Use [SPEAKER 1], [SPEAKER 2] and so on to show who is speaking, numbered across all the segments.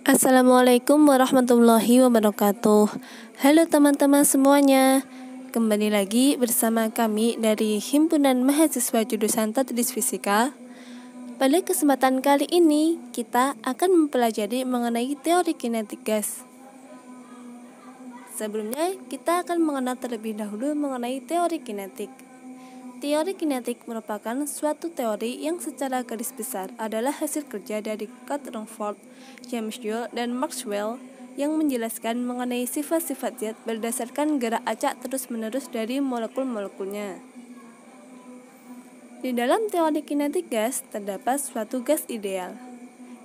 [SPEAKER 1] Assalamualaikum warahmatullahi wabarakatuh. Halo teman-teman semuanya, kembali lagi bersama kami dari Himpunan Mahasiswa Jurusan Tadris Fisika. Pada kesempatan kali ini, kita akan mempelajari mengenai teori kinetik gas. Sebelumnya, kita akan mengenal terlebih dahulu mengenai teori kinetik. Teori kinetik merupakan suatu teori yang secara garis besar adalah hasil kerja dari Kurt Rutherford, James Joule, dan Maxwell yang menjelaskan mengenai sifat-sifat zat berdasarkan gerak acak terus-menerus dari molekul-molekulnya. Di dalam teori kinetik gas terdapat suatu gas ideal.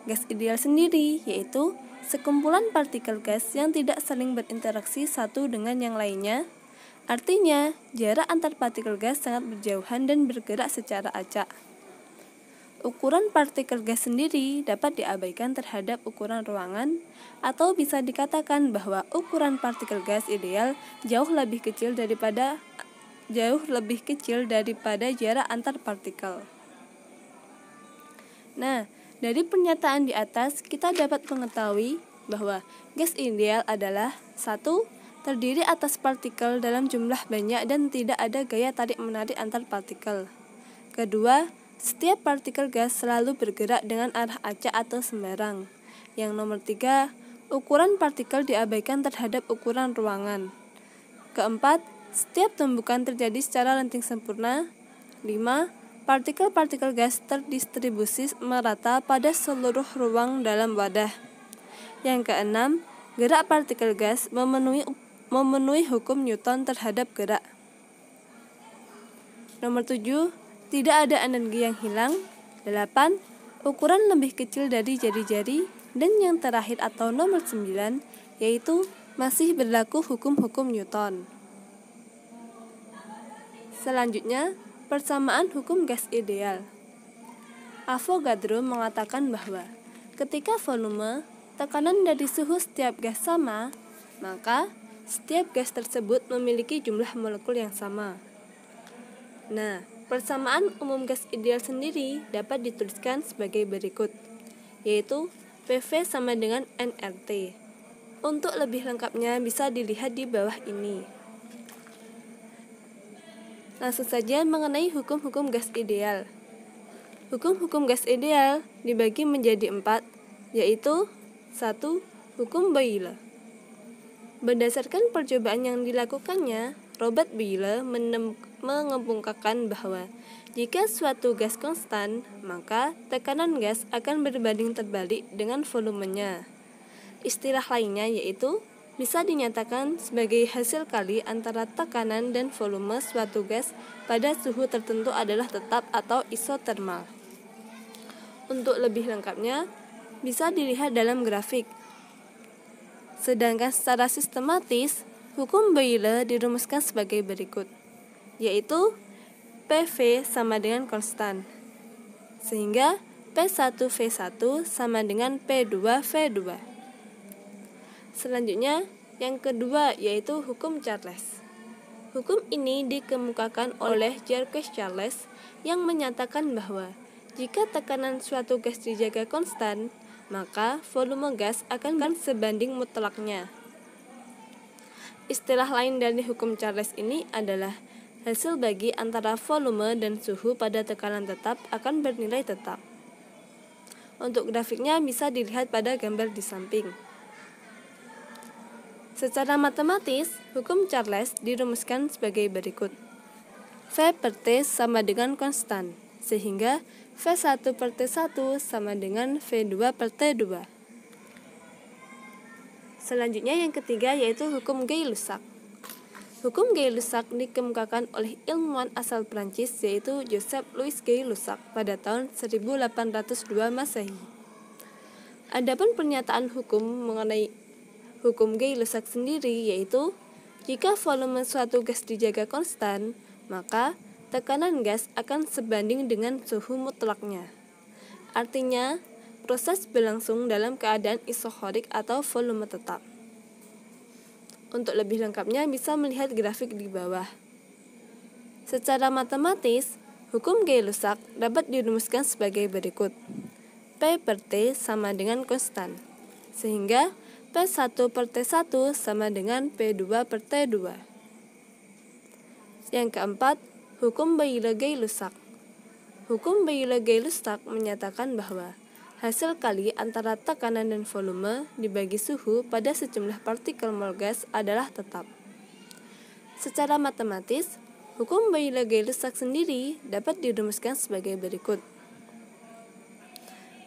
[SPEAKER 1] Gas ideal sendiri yaitu sekumpulan partikel gas yang tidak saling berinteraksi satu dengan yang lainnya. Artinya, jarak antar partikel gas sangat berjauhan dan bergerak secara acak. Ukuran partikel gas sendiri dapat diabaikan terhadap ukuran ruangan, atau bisa dikatakan bahwa ukuran partikel gas ideal jauh lebih kecil daripada jarak antar partikel. Nah, dari pernyataan di atas kita dapat mengetahui bahwa gas ideal adalah 1. Terdiri atas partikel dalam jumlah banyak dan tidak ada gaya tarik-menarik antar partikel. Kedua, setiap partikel gas selalu bergerak dengan arah acak atau sembarang. Yang nomor 3, ukuran partikel diabaikan terhadap ukuran ruangan. Keempat, setiap tumbukan terjadi secara lenting sempurna. 5. Partikel-partikel gas terdistribusi merata pada seluruh ruang dalam wadah. Yang keenam, gerak partikel gas memenuhi hukum Newton terhadap gerak. Nomor 7, tidak ada energi yang hilang. 8, ukuran lebih kecil dari jari-jari. Dan yang terakhir atau nomor 9, yaitu masih berlaku hukum-hukum Newton. Selanjutnya, persamaan hukum gas ideal. Avogadro mengatakan bahwa ketika volume, tekanan dari suhu setiap gas sama, maka setiap gas tersebut memiliki jumlah molekul yang sama. Nah, persamaan umum gas ideal sendiri dapat dituliskan sebagai berikut, yaitu PV sama dengan nRT. Untuk lebih lengkapnya bisa dilihat di bawah ini. Langsung saja mengenai hukum-hukum gas ideal. Hukum-hukum gas ideal dibagi menjadi 4, yaitu 1. Hukum Boyle. Berdasarkan percobaan yang dilakukannya, Robert Boyle mengemukakan bahwa jika suatu gas konstan, maka tekanan gas akan berbanding terbalik dengan volumenya. Istilah lainnya yaitu bisa dinyatakan sebagai hasil kali antara tekanan dan volume suatu gas pada suhu tertentu adalah tetap atau isotermal. Untuk lebih lengkapnya, bisa dilihat dalam grafik. Sedangkan secara sistematis, hukum Boyle dirumuskan sebagai berikut, yaitu PV sama dengan konstan, sehingga P1V1 sama dengan P2V2. Selanjutnya, yang kedua yaitu hukum Charles. Hukum ini dikemukakan oleh Jacques Charles yang menyatakan bahwa jika tekanan suatu gas dijaga konstan, maka volume gas akan sebanding mutlaknya. Istilah lain dari hukum Charles ini adalah hasil bagi antara volume dan suhu pada tekanan tetap akan bernilai tetap. Untuk grafiknya bisa dilihat pada gambar di samping. Secara matematis, hukum Charles dirumuskan sebagai berikut. V per T sama dengan konstan, sehingga V1 per T1 sama dengan V2 per T2. Selanjutnya yang ketiga yaitu hukum Gay-Lussac. Hukum Gay-Lussac dikemukakan oleh ilmuwan asal Prancis yaitu Joseph Louis Gay-Lussac pada tahun 1802 Masehi. Adapun pernyataan hukum mengenai hukum Gay-Lussac sendiri yaitu jika volume suatu gas dijaga konstan, maka tekanan gas akan sebanding dengan suhu mutlaknya. Artinya, proses berlangsung dalam keadaan isohorik atau volume tetap. Untuk lebih lengkapnya bisa melihat grafik di bawah. Secara matematis, hukum Gay-Lussac dapat dirumuskan sebagai berikut. P per T sama dengan konstan, sehingga P1 per T1 sama dengan P2 per T2. Yang keempat, hukum Bailey-Gay-Lussac. Hukum Bailey-Gay-Lussac menyatakan bahwa hasil kali antara tekanan dan volume dibagi suhu pada sejumlah partikel mol gas adalah tetap. Secara matematis, hukum Bailey-Gay-Lussac sendiri dapat dirumuskan sebagai berikut.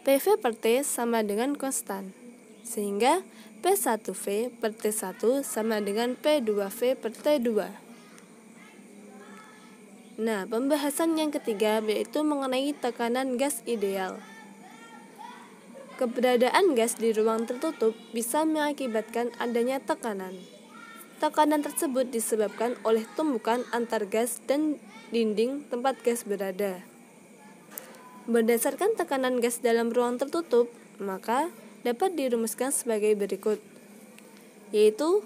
[SPEAKER 1] PV per T sama dengan konstan, sehingga P1V per T1 sama dengan P2V per T2. Nah, pembahasan yang ketiga yaitu mengenai tekanan gas ideal. Keberadaan gas di ruang tertutup bisa mengakibatkan adanya tekanan. Tekanan tersebut disebabkan oleh tumbukan antar gas dan dinding tempat gas berada. Berdasarkan tekanan gas dalam ruang tertutup, maka dapat dirumuskan sebagai berikut, yaitu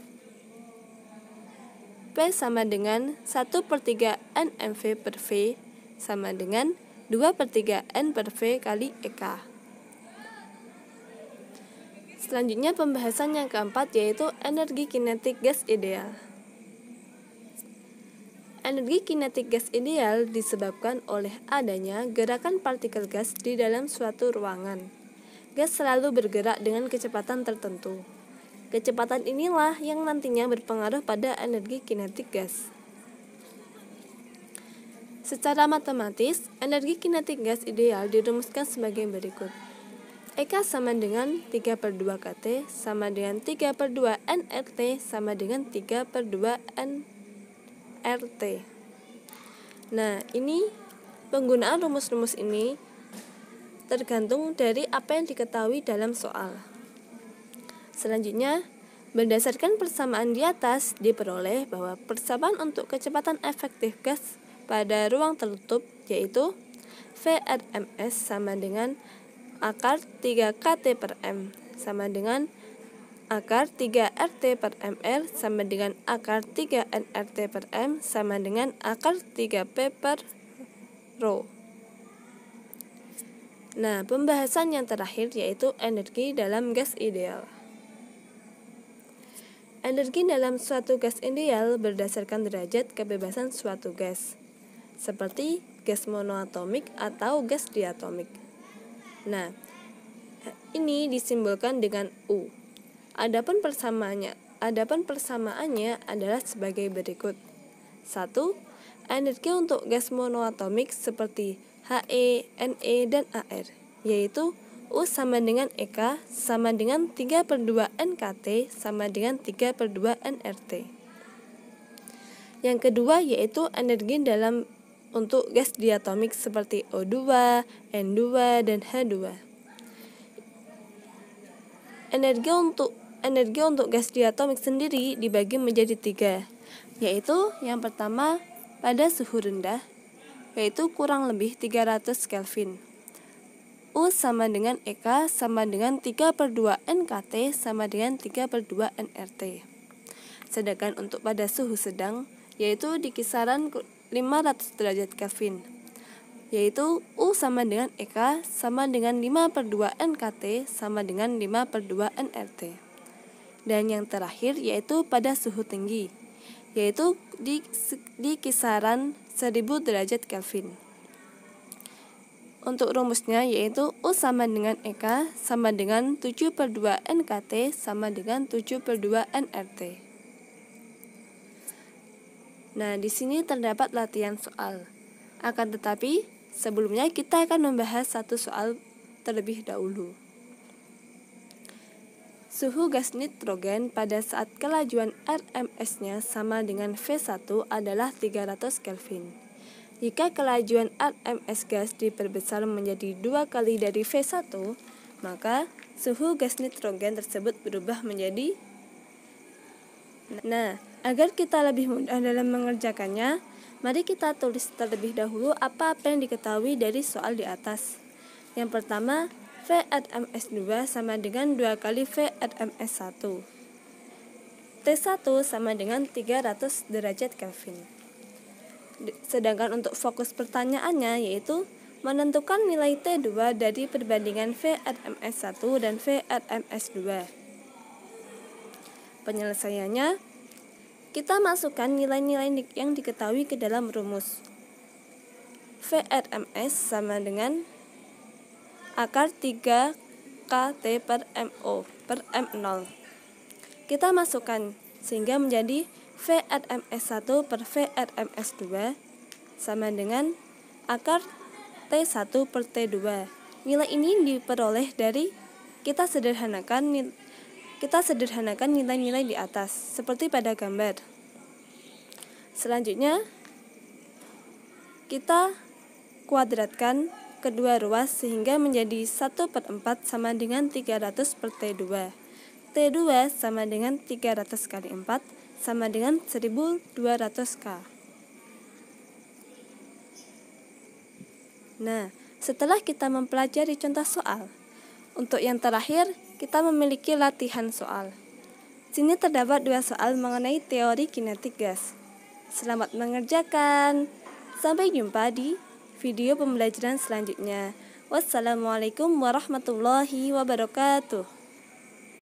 [SPEAKER 1] P sama dengan 1/3 NmV per V sama dengan 2/3 N per V kali EK. Selanjutnya pembahasan yang keempat yaitu energi kinetik gas ideal. Energi kinetik gas ideal disebabkan oleh adanya gerakan partikel gas di dalam suatu ruangan. Gas selalu bergerak dengan kecepatan tertentu. Kecepatan inilah yang nantinya berpengaruh pada energi kinetik gas. Secara matematis, energi kinetik gas ideal dirumuskan sebagai berikut. EK sama dengan 3/2 kT sama dengan 3/2 nRT sama dengan 3/2 nRT. Nah, ini penggunaan rumus-rumus ini tergantung dari apa yang diketahui dalam soal. Selanjutnya, berdasarkan persamaan di atas diperoleh bahwa persamaan untuk kecepatan efektif gas pada ruang tertutup yaitu Vrms sama dengan akar 3 kT per M sama dengan akar 3 RT per mR sama dengan akar 3 nRT per M sama dengan akar 3 P per Rho. Nah, pembahasan yang terakhir yaitu energi dalam gas ideal. Energi dalam suatu gas ideal berdasarkan derajat kebebasan suatu gas, seperti gas monoatomik atau gas diatomik. Nah, ini disimbolkan dengan U. Adapun persamaannya adalah sebagai berikut. 1. Energi untuk gas monoatomik seperti He, Ne, dan Ar, yaitu U sama dengan EK sama dengan 3/2 NKT sama dengan 3/2 nRT. Yang kedua yaitu energi dalam untuk gas diatomik seperti O2, N2, dan H2. Energi untuk gas diatomik sendiri dibagi menjadi 3, yaitu yang pertama pada suhu rendah, yaitu kurang lebih 300 Kelvin. U sama dengan EK sama dengan 3/2 NKT sama dengan 3/2 nRT. Sedangkan untuk pada suhu sedang, yaitu di kisaran 500 derajat Kelvin, yaitu U sama dengan EK sama dengan 5/2 NKT sama dengan 5/2 nRT. Dan yang terakhir yaitu pada suhu tinggi, yaitu di kisaran 1000 derajat Kelvin. Untuk rumusnya yaitu U sama dengan EK sama dengan 7/2 NKT sama dengan 7/2 nRT. Nah, di sini terdapat latihan soal. Akan tetapi, sebelumnya kita akan membahas satu soal terlebih dahulu. Suhu gas nitrogen pada saat kelajuan RMS-nya sama dengan V1 adalah 300 Kelvin. Jika kelajuan RMS gas diperbesar menjadi 2 kali dari V1, maka suhu gas nitrogen tersebut berubah menjadi. Nah, agar kita lebih mudah dalam mengerjakannya, mari kita tulis terlebih dahulu apa-apa yang diketahui dari soal di atas. Yang pertama, Vrms2 sama dengan 2 kali Vrms1. T1 sama dengan 300 derajat Kelvin. Sedangkan untuk fokus pertanyaannya yaitu Menentukan nilai T2 dari perbandingan VRMS1 dan VRMS2. Penyelesaiannya, kita masukkan nilai-nilai yang diketahui ke dalam rumus. VRMS sama dengan akar 3 KT per MO per M0. Kita masukkan sehingga menjadi VRMS1 per VRMS2 sama dengan akar T1 per T2. Nilai ini diperoleh dari kita sederhanakan nilai-nilai di atas seperti pada gambar. Selanjutnya kita kuadratkan kedua ruas sehingga menjadi 1/4 sama dengan 300 per T2. T2 sama dengan 300 kali 4 sama dengan 1200K. Nah, setelah kita mempelajari contoh soal, untuk yang terakhir kita memiliki latihan soal. Sini terdapat 2 soal mengenai teori kinetik gas. Selamat mengerjakan. Sampai jumpa di video pembelajaran selanjutnya. Wassalamualaikum warahmatullahi wabarakatuh.